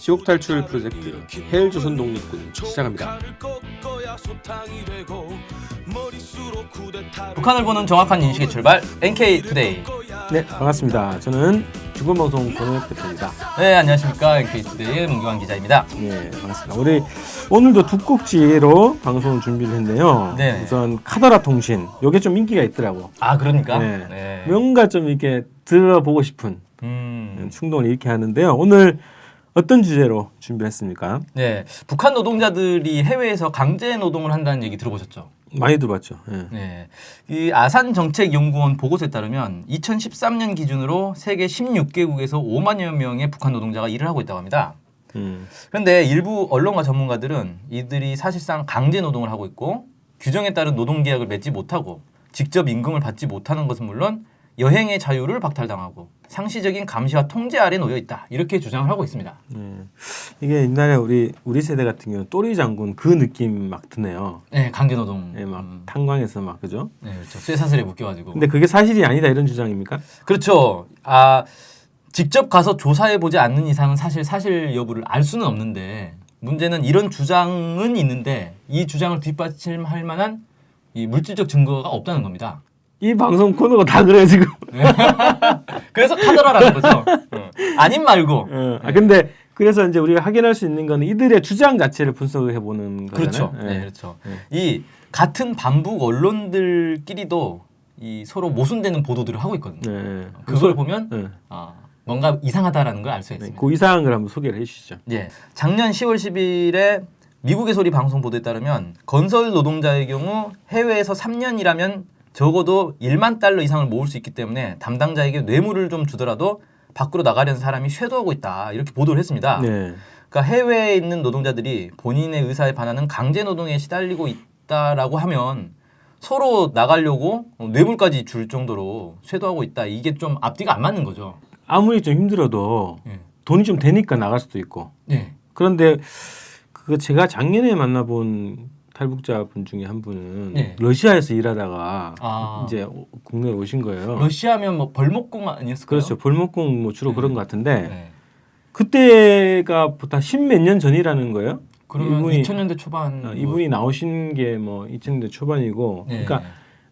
지옥 탈출 프로젝트 헬조선 독립군 시작합니다. 북한을 보는 정확한 인식의 출발 NK투데이. 네, 반갑습니다. 저는 중文방송 권호혁 대표입니다. 네, 안녕하십니까. NK투데이의 문경환 기자입니다. 네, 반갑습니다. 우리 오늘도 두 꼭지로 방송을 준비를 했는데요. 네. 우선 카더라 통신, 이게 좀 인기가 있더라고. 아, 그러니까? 네. 네. 뭔가 좀 이렇게 들어보고 싶은 충동을 일으키게 하는데요. 오늘 어떤 주제로 준비했습니까? 네, 북한 노동자들이 해외에서 강제 노동을 한다는 얘기 들어보셨죠? 많이 들어봤죠. 네. 네, 이 아산정책연구원 보고서에 따르면 2013년 기준으로 세계 16개국에서 5만여 명의 북한 노동자가 일을 하고 있다고 합니다. 그런데 일부 언론과 전문가들은 이들이 사실상 강제 노동을 하고 있고 규정에 따른 노동계약을 맺지 못하고 직접 임금을 받지 못하는 것은 물론 여행의 자유를 박탈당하고 상시적인 감시와 통제 아래 놓여 있다. 이렇게 주장을 하고 있습니다. 이게 옛날에 우리 세대 같은 경우는 또리 장군 그 느낌 막 드네요. 네, 강제 노동. 네, 막 탄광에서 막 그죠? 네, 그렇죠. 쇠사슬에 묶여가지고. 근데 그게 사실이 아니다 이런 주장입니까? 그렇죠. 직접 가서 조사해 보지 않는 이상은 사실 여부를 알 수는 없는데 문제는 이런 주장은 있는데 이 주장을 뒷받침할 만한 이 물질적 증거가 없다는 겁니다. 이 방송 코너가 다 그래 지금. 그래서 카더라라는 거죠. 아님 말고. 근데 그래서 이제 우리가 확인할 수 있는 거는 이들의 주장 자체를 분석을 해보는 거잖아요. 그렇죠. 네, 그렇죠. 이 같은 반북 언론들끼리도 이 서로 모순되는 보도들을 하고 있거든요. 그걸 보면 뭔가 이상하다라는 걸 알 수가 있습니다. 그 이상한 걸 한번 소개를 해주시죠. 예, 작년 10월 10일에 미국의 소리 방송 보도에 따르면 건설 노동자의 경우 해외에서 3년 일하면 적어도 1만 달러 이상을 모을 수 있기 때문에 담당자에게 뇌물을 좀 주더라도 밖으로 나가려는 사람이 쇄도하고 있다. 이렇게 보도를 했습니다. 네. 그러니까 해외에 있는 노동자들이 본인의 의사에 반하는 강제 노동에 시달리고 있다라고 하면 서로 나가려고 뇌물까지 줄 정도로 쇄도하고 있다. 이게 좀 앞뒤가 안 맞는 거죠. 아무리 좀 힘들어도 돈이 좀 되니까 나갈 수도 있고. 그런데 그거 제가 작년에 만나본 탈북자 분 중에 한 분은 러시아에서 일하다가 이제 국내로 오신 거예요. 러시아면 뭐 벌목공 아니었을까요? 그렇죠. 벌목공 뭐 주로 그런 것 같은데 그때가 보다 10몇 년 전이라는 거예요. 그러면 2000년대 초반 이분이 나오신 게 뭐 2000년대 초반이고 그러니까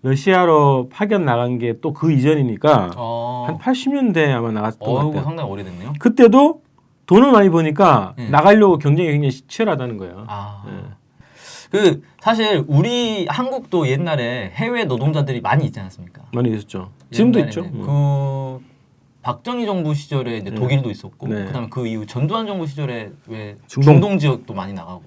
러시아로 파견 나간 게 또 그 이전이니까 한 80년대 아마 나갔던 것 같아요. 상당히 오래됐네요. 그때도 돈을 많이 버니까 나가려고 경쟁이 굉장히 치열하다는 거예요. 그 사실 우리 한국도 옛날에 해외 노동자들이 많이 있지 않았습니까? 많이 있었죠. 지금도 있죠. 그 박정희 정부 시절에 이제 독일도 있었고, 그다음에 그 이후 전두환 정부 시절에 왜 중동 지역도 많이 나가고,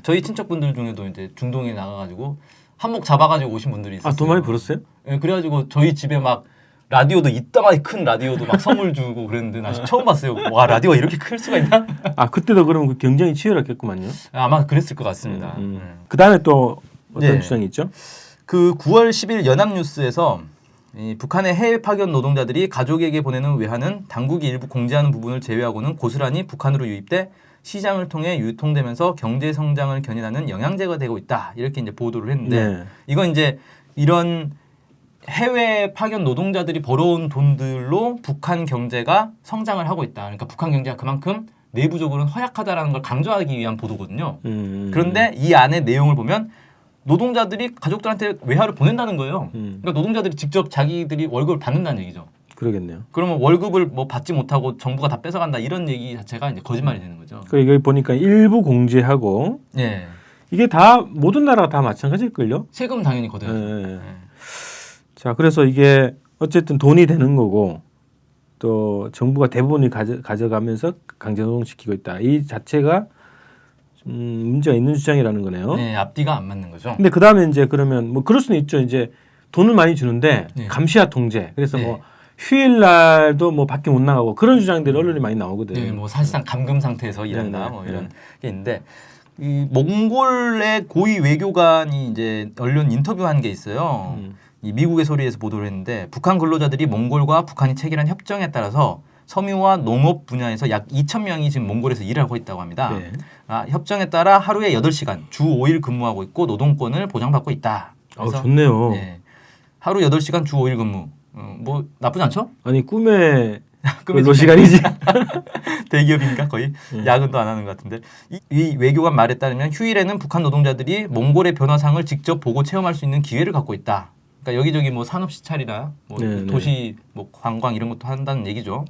저희 친척분들 중에도 이제 중동에 나가가지고 한몫 잡아가지고 오신 분들이 있었어요. 돈 많이 벌었어요? 네, 그래가지고 저희 집에 막 라디오도 이따만히 큰 라디오도 막 선물 주고 그랬는데 나 처음 봤어요. 와, 라디오가 이렇게 클 수가 있나? 그때도 그럼 그 경쟁이 치열했겠구만요. 아마 그랬을 것 같습니다. 그 다음에 또 어떤 주장이 있죠? 그 9월 10일 연합뉴스에서 이 북한의 해외 파견 노동자들이 가족에게 보내는 외환은 당국이 일부 공제하는 부분을 제외하고는 고스란히 북한으로 유입돼 시장을 통해 유통되면서 경제 성장을 견인하는 영양제가 되고 있다. 이렇게 이제 보도를 했는데 이건 이제 이런 해외 파견 노동자들이 벌어온 돈들로 북한 경제가 성장을 하고 있다. 그러니까 북한 경제가 그만큼 내부적으로는 허약하다라는 걸 강조하기 위한 보도거든요. 그런데 이 안에 내용을 보면 노동자들이 가족들한테 외화를 보낸다는 거예요. 그러니까 노동자들이 직접 자기들이 월급을 받는다는 얘기죠. 그러겠네요. 그러면 월급을 뭐 받지 못하고 정부가 다 뺏어간다 이런 얘기 자체가 이제 거짓말이 되는 거죠. 여기 보니까 일부 공제하고 이게 다 모든 나라가 다 마찬가지일걸요? 세금 당연히 걷어야죠. 자, 그래서 이게 어쨌든 돈이 되는 거고 또 정부가 대부분을 가져가면서 강제노동시키고 있다. 이 자체가 좀 문제가 있는 주장이라는 거네요. 네, 앞뒤가 안 맞는 거죠. 근데 그 다음에 이제 그러면 뭐 그럴 수는 있죠. 이제 돈을 많이 주는데 감시와 통제. 그래서 뭐 휴일날도 뭐 밖에 못 나가고 그런 주장들이 언론에 많이 나오거든요. 네, 뭐 사실상 감금 상태에서 일한다 뭐 이런 게 있는데 이 몽골의 고위 외교관이 이제 언론 인터뷰한 게 있어요. 이 미국의 소리에서 보도를 했는데 북한 근로자들이 몽골과 북한이 체결한 협정에 따라서 섬유와 농업 분야에서 약 2,000명이 지금 몽골에서 일을 하고 있다고 합니다. 협정에 따라 하루에 8시간, 주 5일 근무하고 있고 노동권을 보장받고 있다. 좋네요. 하루 8시간, 주 5일 근무. 뭐 나쁘지 않죠? 아니 꿈에 근로 시간이지. 대기업인가 거의 야근도 안 하는 것 같은데 이 외교관 말에 따르면 휴일에는 북한 노동자들이 몽골의 변화상을 직접 보고 체험할 수 있는 기회를 갖고 있다. 그러니까 여기저기 뭐 산업 시찰이나 뭐 도시 뭐 관광 이런 것도 한다는 얘기죠.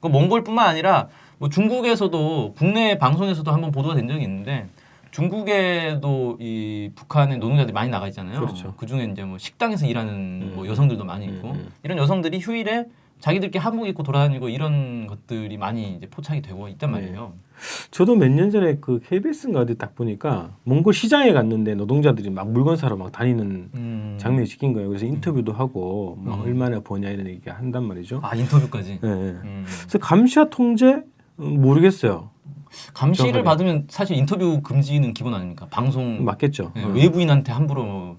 그 몽골뿐만 아니라 뭐 중국에서도 국내 방송에서도 한번 보도가 된 적이 있는데 중국에도 이 북한의 노동자들이 많이 나가 있잖아요. 그렇죠. 그 중에 이제 뭐 식당에서 일하는 뭐 여성들도 많이 있고 이런 여성들이 휴일에 자기들끼리 한복 입고 돌아다니고 이런 것들이 많이 이제 포착이 되고 있단 말이에요. 저도 몇 년 전에 그 KBS인가 어디 딱 보니까 몽골 시장에 갔는데 노동자들이 막 물건 사러 막 다니는 장면이 찍힌 거예요. 그래서 인터뷰도 하고 뭐 얼마나 버냐 이런 얘기 한단 말이죠. 아 인터뷰까지. 네. 그래서 감시와 통제 모르겠어요. 감시를 정확하게. 받으면 사실 인터뷰 금지는 기본 아닙니까? 방송 맞겠죠. 네, 외부인한테 함부로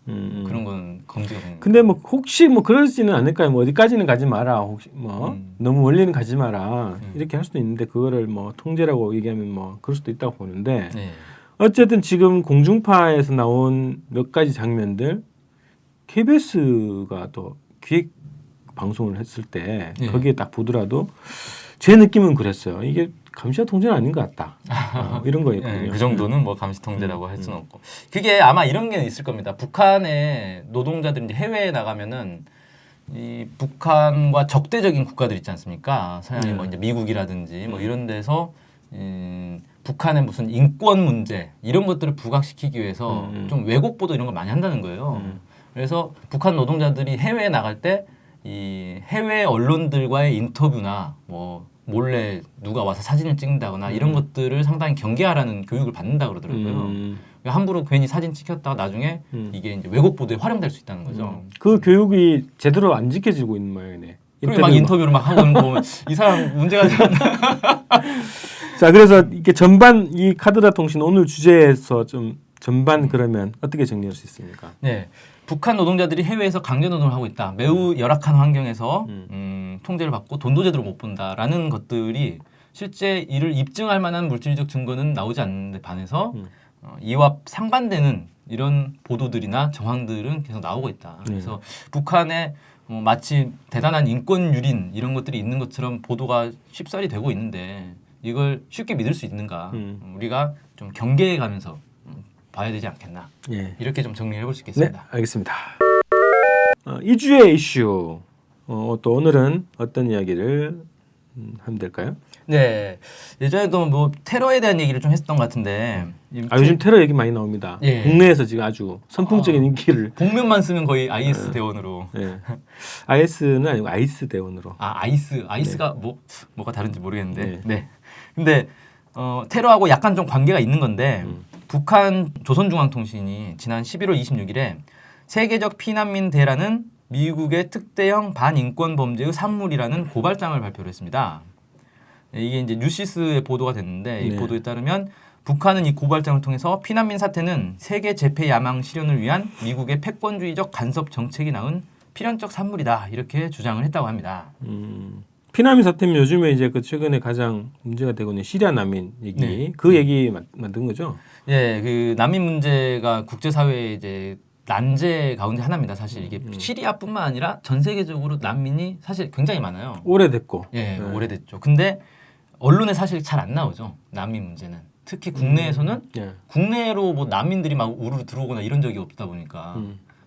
그런 건 금지가 되는. 근데 뭐 혹시 뭐 그러지는 않을까요? 뭐 어디까지는 가지 마라. 혹시 뭐 너무 멀리는 가지 마라. 이렇게 할 수도 있는데 그거를 뭐 통제라고 얘기하면 뭐 그럴 수도 있다고 보는데 어쨌든 지금 공중파에서 나온 몇 가지 장면들 KBS가 또 기획 방송을 했을 때 거기에 딱 보더라도 제 느낌은 그랬어요. 이게 감시와 통제는 아닌 것 같다. 이런 거였거든요. 그 정도는 뭐 감시 통제라고 할 수는 없고. 그게 아마 이런 게 있을 겁니다. 북한의 노동자들이 이제 해외에 나가면은 이 북한과 적대적인 국가들 있지 않습니까? 서양의 뭐 이제 미국이라든지 뭐 이런 데서 북한의 무슨 인권 문제 이런 것들을 부각시키기 위해서 좀 왜곡 보도 이런 걸 많이 한다는 거예요. 그래서 북한 노동자들이 해외에 나갈 때 이 해외 언론들과의 인터뷰나 뭐 몰래 누가 와서 사진을 찍는다거나 이런 것들을 상당히 경계하라는 교육을 받는다 그러더라고요. 함부로 괜히 사진 찍혔다가 나중에 이게 이제 왜곡 보도에 활용될 수 있다는 거죠. 그 교육이 제대로 안 지켜지고 있는 모양이네. 그리고 막 인터뷰를 막 하고 있는 거 보면 이 사람 문제가 있나? 자, 그래서 이게 전반 이 카드라 통신 오늘 주제에서 좀 전반 그러면 어떻게 정리할 수 있습니까? 네. 북한 노동자들이 해외에서 강제 노동을 하고 있다. 매우 열악한 환경에서 통제를 받고 돈도 제대로 못 번다라는 것들이 실제 이를 입증할 만한 물질적 증거는 나오지 않는데 반해서 이와 상반되는 이런 보도들이나 정황들은 계속 나오고 있다. 그래서 북한의 마치 대단한 인권 유린 이런 것들이 있는 것처럼 보도가 쉽사리 되고 있는데 이걸 쉽게 믿을 수 있는가? 우리가 좀 경계해 가면서 봐야 되지 않겠나. 이렇게 좀 정리해 볼 수 있겠습니다. 네, 알겠습니다. 2주의 이슈. 또 오늘은 어떤 이야기를 하면 될까요? 네, 예전에도 뭐 테러에 대한 얘기를 좀 했었던 것 같은데 요즘 테러 얘기 많이 나옵니다. 국내에서 지금 아주 선풍적인 인기를 복면만 쓰면 거의 IS 대원으로. IS는 아니고 아이스 대원으로. 아이스가 뭐가 다른지 모르겠는데. 네. 근데 테러하고 약간 좀 관계가 있는 건데 북한 조선중앙통신이 지난 11월 26일에 세계적 피난민 대라는 미국의 특대형 반인권 범죄의 산물이라는 고발장을 발표를 했습니다. 이게 이제 뉴시스의 보도가 됐는데 이 보도에 따르면 북한은 이 고발장을 통해서 피난민 사태는 세계 재패 야망 실현을 위한 미국의 패권주의적 간섭 정책이 낳은 필연적 산물이다 이렇게 주장을 했다고 합니다. 피난민 사태면 요즘에 이제 그 최근에 가장 문제가 되고 있는 시리아 난민 얘기 그 얘기 만든 거죠? 예, 그 난민 문제가 국제사회의 이제 난제 가운데 하나입니다. 사실 이게 시리아뿐만 아니라 전 세계적으로 난민이 사실 굉장히 많아요. 오래됐고. 오래됐죠. 근데 언론에 사실 잘 안 나오죠. 난민 문제는. 특히 국내에서는 국내로 뭐 난민들이 막 우르르 들어오거나 이런 적이 없다 보니까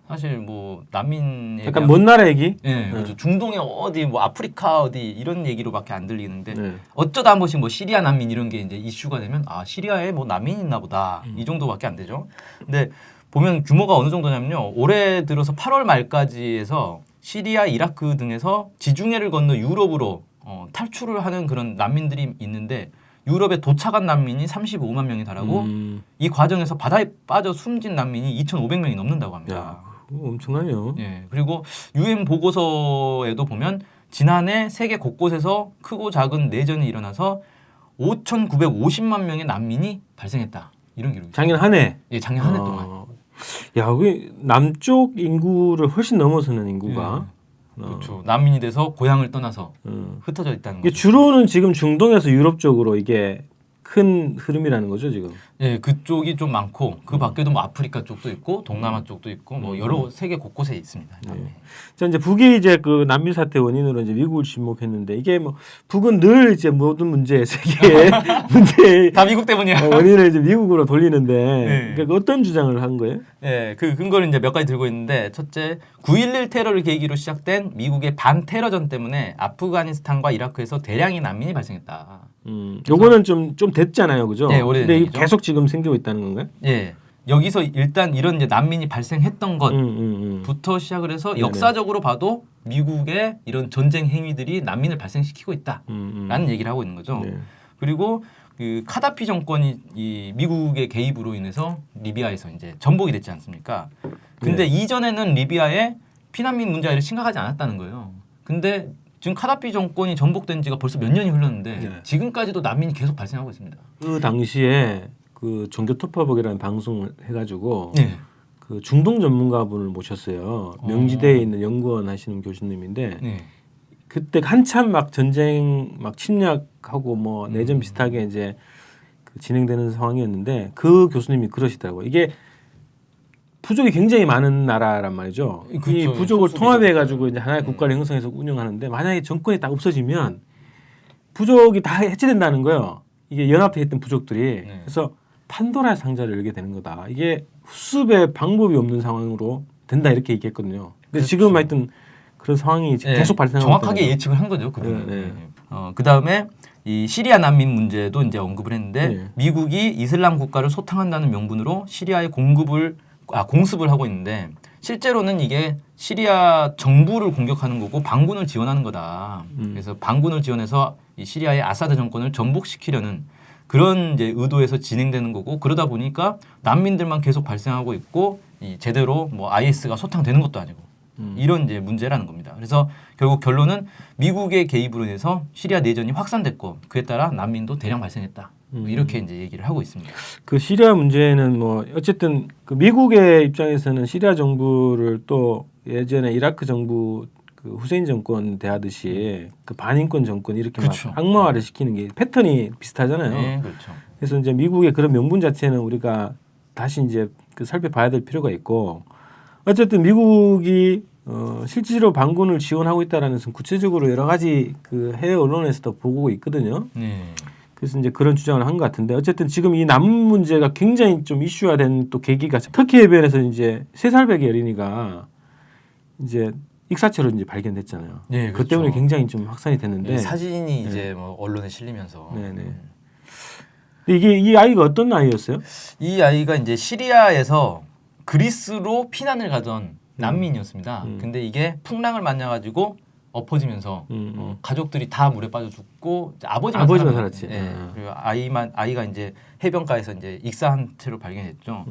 사실 뭐 난민에 약간 먼 나라 얘기? 그렇죠. 중동의 어디 뭐 아프리카 어디 이런 얘기로밖에 안 들리는데 어쩌다 한 번씩 뭐 시리아 난민 이런 게 이제 이슈가 되면 시리아에 뭐 난민 있나 보다 이 정도밖에 안 되죠. 근데 보면 규모가 어느 정도냐면요. 올해 들어서 8월 말까지 해서 시리아, 이라크 등에서 지중해를 건너 유럽으로 탈출을 하는 그런 난민들이 있는데 유럽에 도착한 난민이 35만 명이 달하고 이 과정에서 바다에 빠져 숨진 난민이 2,500명이 넘는다고 합니다. 야, 엄청나요. 그리고 UN 보고서에도 보면 지난해 세계 곳곳에서 크고 작은 내전이 일어나서 5,950만 명의 난민이 발생했다. 이런 기록이 작년 한 해? 작년 한 해 동안. 야, 그 남쪽 인구를 훨씬 넘어서는 인구가. 그렇죠. 난민이 돼서 고향을 떠나서 흩어져 있다는 거죠. 주로는 지금 중동에서 유럽 쪽으로 이게 큰 흐름이라는 거죠 지금. 예, 그쪽이 좀 많고 그 밖에도 뭐 아프리카 쪽도 있고 동남아 쪽도 있고 뭐 여러 세계 곳곳에 있습니다. 네. 자 이제 북이 이제 그 난민 사태 원인으로 이제 미국을 지목했는데 이게 뭐 북은 늘 이제 모든 문제 세계 문제 다 미국 때문이야. 원인을 이제 미국으로 돌리는데 네. 그러니까 어떤 주장을 한 거예요? 예, 그 근거를 이제 몇 가지 들고 있는데 첫째 9.11 테러를 계기로 시작된 미국의 반테러전 때문에 아프가니스탄과 이라크에서 대량의 난민이 발생했다. 요거는 좀 됐잖아요, 그죠? 네, 오래된 근데 얘기죠. 계속 지금 생기고 있다는 건가요? 예, 여기서 일단 이런 이제 난민이 발생했던 것부터 시작을 해서 역사적으로 봐도 미국의 이런 전쟁 행위들이 난민을 발생시키고 있다라는 얘기를 하고 있는 거죠. 네. 그리고 그 카다피 정권이 이 미국의 개입으로 인해서 리비아에서 이제 전복이 됐지 않습니까? 근데 이전에는 리비아에 피난민 문제가 심각하지 않았다는 거예요. 근데 지금 카다피 정권이 전복된 지가 벌써 몇 년이 흘렀는데 지금까지도 난민이 계속 발생하고 있습니다. 그 당시에 그 종교투파복이라는 방송을 해가지고 네. 그 중동 전문가분을 모셨어요. 명지대에 있는 연구원 하시는 교수님인데 네. 그때 한참 막 전쟁 막 침략하고 뭐 내전 비슷하게 이제 그 진행되는 상황이었는데 그 교수님이 그러시더라고요. 이게 부족이 굉장히 많은 나라란 말이죠. 이 그렇죠. 부족을 소수민족. 통합해가지고 이제 하나의 국가를 형성해서 운영하는데 만약에 정권이 딱 없어지면 부족이 다 해체된다는 거예요. 이게 연합해 있던 부족들이 그래서 판도라의 상자를 열게 되는 거다. 이게 수습의 방법이 없는 상황으로 된다 이렇게 얘기했거든요. 근데 그렇죠. 지금 하여튼 그런 상황이 계속 발생하고 정확하게 있다는 예측을 한 거죠. 그분은. 네. 그 다음에 이 시리아 난민 문제도 이제 언급을 했는데 네. 미국이 이슬람 국가를 소탕한다는 명분으로 시리아에 공습을 하고 있는데 실제로는 이게 시리아 정부를 공격하는 거고 반군을 지원하는 거다. 그래서 반군을 지원해서 이 시리아의 아사드 정권을 전복시키려는 그런 이제 의도에서 진행되는 거고 그러다 보니까 난민들만 계속 발생하고 있고 이 제대로 뭐 IS가 소탕되는 것도 아니고 이런 이제 문제라는 겁니다. 그래서 결국 결론은 미국의 개입으로 인해서 시리아 내전이 확산됐고 그에 따라 난민도 대량 발생했다. 이렇게 이제 얘기를 하고 있습니다. 그 시리아 문제는 뭐 어쨌든 그 미국의 입장에서는 시리아 정부를 또 예전에 이라크 정부 그 후세인 정권 대하듯이 그 반인권 정권 이렇게 그렇죠. 막 악마화를 시키는 게 패턴이 비슷하잖아요. 네, 그렇죠. 그래서 이제 미국의 그런 명분 자체는 우리가 다시 이제 그 살펴봐야 될 필요가 있고 어쨌든 미국이 실질적으로 반군을 지원하고 있다라는 것은 구체적으로 여러 가지 그 해외 언론에서도 보고 있거든요. 네. 그래서 이제 그런 주장을 한 것 같은데 어쨌든 지금 이 난민 문제가 굉장히 좀 이슈화된 또 계기가 터키 해변에서 이제 3살배기 어린이가 이제 익사체로 이제 발견됐잖아요. 네, 그 그렇죠. 때문에 굉장히 좀 확산이 됐는데 사진이 이제 뭐 언론에 실리면서 네네. 근데 이게 이 아이가 어떤 아이였어요? 이 아이가 이제 시리아에서 그리스로 피난을 가던 난민이었습니다. 근데 이게 풍랑을 만나가지고 엎어지면서 가족들이 다 물에 빠져 죽고 이제 아버지만 살았지. 예. 그리고 아이가 이제 해변가에서 이제 익사한 채로 발견했죠.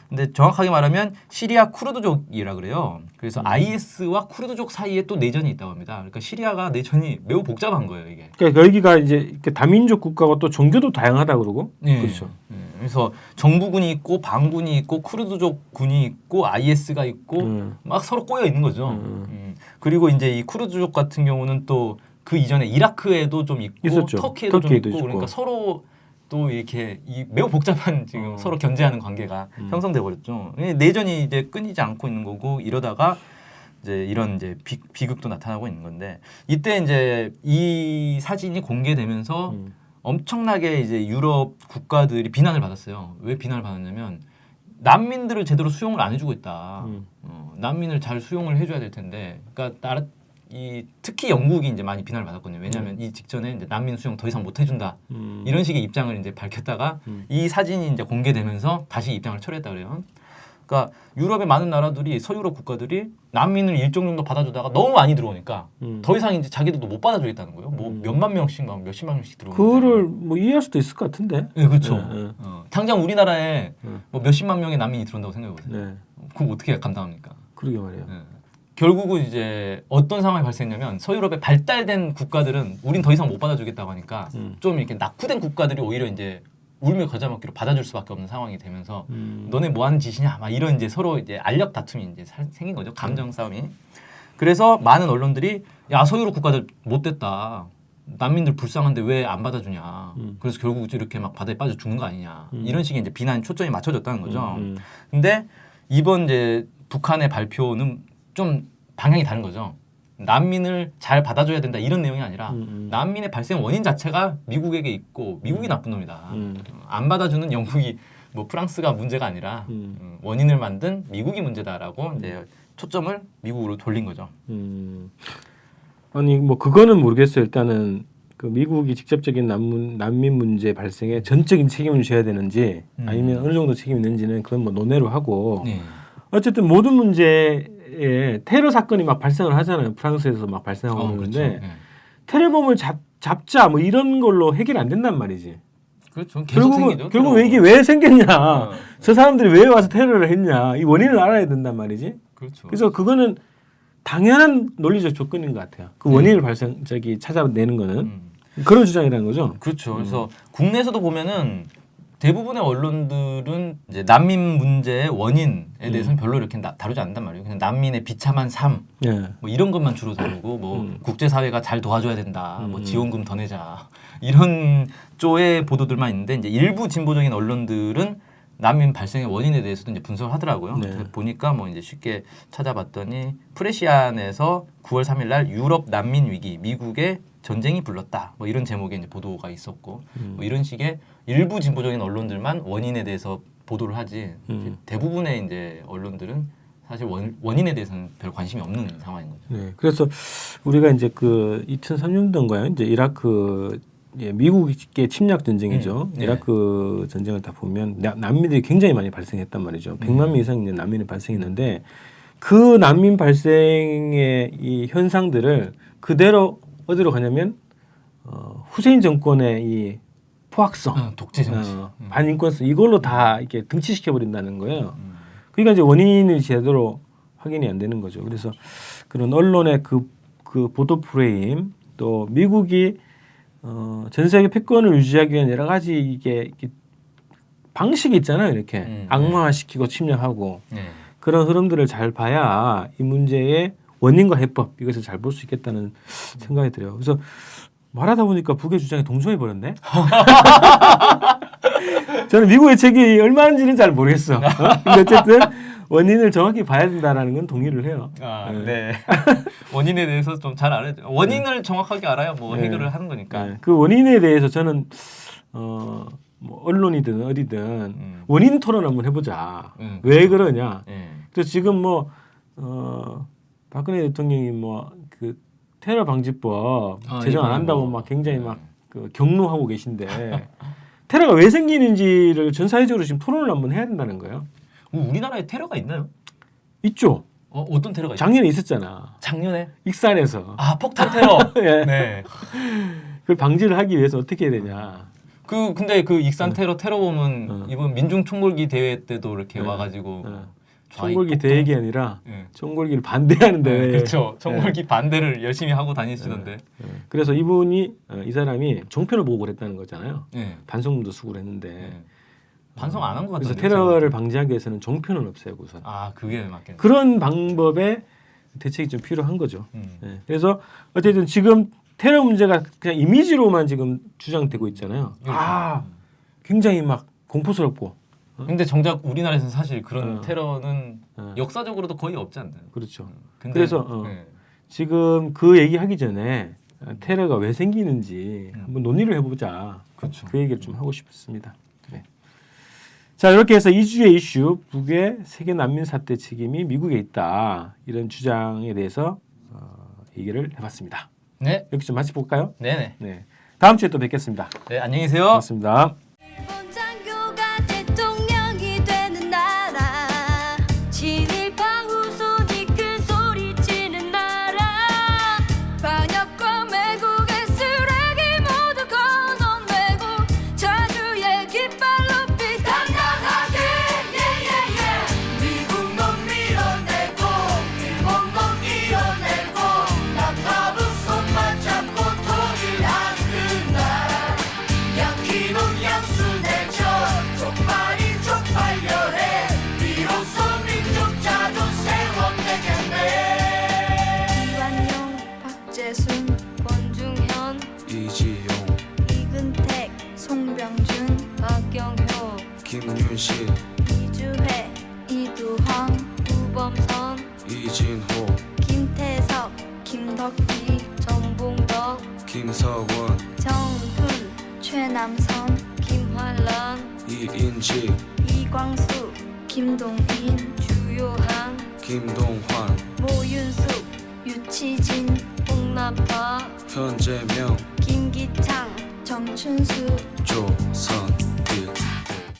근데 정확하게 말하면 시리아 쿠르드족이라 그래요. 그래서 IS와 쿠르드족 사이에 또 내전이 있다고 합니다. 그러니까 시리아가 내전이 매우 복잡한 거예요, 이게. 그러니까 여기가 이제 이렇게 다민족 국가고 또 종교도 다양하다 그러고 네. 그렇죠. 그래서 정부군이 있고 반군이 있고 쿠르드족 군이 있고 IS가 있고 막 서로 꼬여 있는 거죠. 그리고 이제 이 쿠르드족 같은 경우는 또 그 이전에 이라크에도 좀 있고 있었죠. 터키에도 좀 있고 있고. 그러니까 서로 또 이렇게 이 매우 복잡한 지금 서로 견제하는 관계가 형성돼 버렸죠. 내전이 이제 끊이지 않고 있는 거고 이러다가 이제 이런 이제 비극도 나타나고 있는 건데 이때 이제 이 사진이 공개되면서 엄청나게 이제 유럽 국가들이 비난을 받았어요. 왜 비난을 받았냐면 난민들을 제대로 수용을 안 해주고 있다. 난민을 잘 수용을 해줘야 될 텐데, 그러니까 특히 영국이 이제 많이 비난을 받았거든요. 왜냐하면 이 직전에 이제 난민 수용 더 이상 못 해준다 이런 식의 입장을 이제 밝혔다가 이 사진이 이제 공개되면서 다시 입장을 철회했다 그래요. 그러니까 유럽의 많은 나라들이 서유럽 국가들이 난민을 일정 정도 받아주다가 너무 많이 들어오니까 더 이상 이제 자기들도 못 받아주겠다는 거예요. 뭐 몇만 명씩 막 몇십만 명씩 들어오는데 그거를 뭐 이해할 수도 있을 것 같은데. 네, 그렇죠. 당장 우리나라에 뭐 몇십만 명의 난민이 들어온다고 생각해 보세요. 네. 그럼 어떻게 감당합니까? 그러게 말이에요. 결국은 이제 어떤 상황이 발생했냐면 서유럽의 발달된 국가들은 우린 더 이상 못 받아주겠다고 하니까 좀 이렇게 낙후된 국가들이 오히려 이제 울며 겨자 먹기로 받아줄 수밖에 없는 상황이 되면서 너네 뭐 하는 짓이냐 막 이런 이제 서로 이제 알력 다툼이 이제 생긴 거죠. 감정 싸움이. 그래서 많은 언론들이 야 서유럽 국가들 못됐다. 난민들 불쌍한데 왜 안 받아주냐. 그래서 결국 이렇게 막 바다에 빠져 죽는 거 아니냐. 이런 식의 이제 비난 초점이 맞춰졌다는 거죠. 근데 이번 이제 북한의 발표는 좀 방향이 다른 거죠. 난민을 잘 받아줘야 된다 이런 내용이 아니라 난민의 발생 원인 자체가 미국에게 있고 미국이 나쁜 놈이다. 안 받아주는 영국이 뭐 프랑스가 문제가 아니라 원인을 만든 미국이 문제다라고 이제 초점을 미국으로 돌린 거죠. 아니 뭐 그거는 모르겠어요. 일단은 그 미국이 직접적인 난민 문제 발생에 전적인 책임을 져야 되는지 아니면 어느 정도 책임이 있는지는 그건 뭐 논외로 하고 네. 어쨌든 모든 문제에 테러 사건이 막 발생을 하잖아요. 프랑스에서 막 발생하고 그러는데 그렇죠. 네. 테러범을 잡자 뭐 이런 걸로 해결 안 된단 말이지. 그렇죠. 계속 생기죠. 결국 이게 왜 생겼냐? 저 사람들이 왜 와서 테러를 했냐? 이 원인을 알아야 된단 말이지. 그렇죠. 그래서 그거는 당연한 논리적 조건인 것 같아요. 그 원인을 찾아내는 거는 그런 주장이라는 거죠. 그렇죠. 그래서 국내에서도 보면은 대부분의 언론들은 이제 난민 문제의 원인에 대해서는 별로 이렇게 다루지 않는단 말이에요. 그냥 난민의 비참한 삶, 뭐 이런 것만 주로 다루고 뭐 국제사회가 잘 도와줘야 된다, 뭐 지원금 더 내자 이런 쪽의 보도들만 있는데 이제 일부 진보적인 언론들은 난민 발생의 원인에 대해서도 이제 분석을 하더라고요. 그래서 보니까 뭐 이제 쉽게 찾아봤더니 프레시안에서 9월 3일날 유럽 난민 위기 미국의 전쟁이 불렀다. 뭐 이런 제목의 이제 보도가 있었고 뭐 이런 식의 일부 진보적인 언론들만 원인에 대해서 보도를 하지 대부분의 이제 언론들은 사실 원인에 대해서는 별 관심이 없는 상황인 거죠. 네, 그래서 우리가 이제 그 2003년도인가요? 이제 이라크 미국의 침략 전쟁이죠. 이라크 전쟁을 다 보면 난민들이 굉장히 많이 발생했단 말이죠. 100만 명 이상 있는 난민이 발생했는데 그 난민 발생의 이 현상들을 그대로 어디로 가냐면 후세인 정권의 이 포악성, 독재 정치, 반인권성 이걸로 다 이렇게 등치시켜 버린다는 거예요. 그러니까 이제 원인이 제대로 확인이 안 되는 거죠. 그래서 그런 언론의 그 보도 프레임 또 미국이 전 세계 패권을 유지하기 위한 여러 가지 이게 방식이 있잖아요. 이렇게 악마화시키고 침략하고 그런 흐름들을 잘 봐야 이 문제의 원인과 해법 이것을 잘 볼 수 있겠다는 생각이 들어요. 그래서 말하다 보니까 북의 주장에 동조해 버렸네. 저는 미국의 책이 얼마인지는 잘 모르겠어. 근데 어쨌든 원인을 정확히 봐야 된다라는 건 동의를 해요. 네. 원인에 대해서 좀 잘 알아야 돼요. 원인을 정확하게 알아야 뭐 해결을 하는 거니까. 그 원인에 대해서 저는 뭐 언론이든 어디든 원인 토론 한번 해보자. 왜 그러냐. 그래서 지금 뭐 박근혜 대통령이 뭐 그 테러 방지법 제정 안 한다고 막 굉장히 막 그 격노하고 계신데 테러가 왜 생기는지를 전 사회적으로 지금 토론을 한번 해야 된다는 거예요. 우리나라에 테러가 있나요? 있죠. 어떤 테러가 있어요? 작년에 있었잖아. 작년에? 익산에서. 폭탄 테러. 예. 네. 그걸 방지를 하기 위해서 어떻게 해야 되냐. 근데 그 익산 테러범은 이번 민중 총궐기 대회 때도 이렇게 와가지고 총궐기 대회가 아니라 총궐기를 반대하는 대회. 그렇죠. 총궐기 반대를 열심히 하고 다니시던데. 그래서 이 사람이 종편을 보고 그랬다는 거잖아요. 반성문도 수고를 했는데 반성 안 한 것 같은데. 그래서 테러를 방지하기 위해서는 종편은 없애고 우선. 그게 맞겠네. 그런 방법의 대책이 좀 필요한 거죠. 그래서 어쨌든 지금 테러 문제가 그냥 이미지로만 지금 주장되고 있잖아요. 굉장히 막 공포스럽고. 근데 정작 우리나라에서는 사실 그런 테러는 역사적으로도 거의 없지 않나요? 그렇죠. 그래서 지금 그 얘기하기 전에 테러가 왜 생기는지 한번 논의를 해보자. 그렇죠. 그 얘기를 좀 하고 싶습니다. 네. 자, 이렇게 해서 2주의 이슈 북의 세계 난민 사태 책임이 미국에 있다. 이런 주장에 대해서 얘기를 해봤습니다. 네. 이렇게 좀 마치 볼까요? 네네. 네. 다음 주에 또 뵙겠습니다. 네, 안녕히 계세요. 고맙습니다. 양키놈 양 김수희, 정봉덕, 김서원, 정훈, 최남선, 김환란, 이인지, 이광수, 김동인, 주요한, 김동환, 모윤숙, 유치진, 홍나파, 현재명, 김기창, 정춘수, 조선일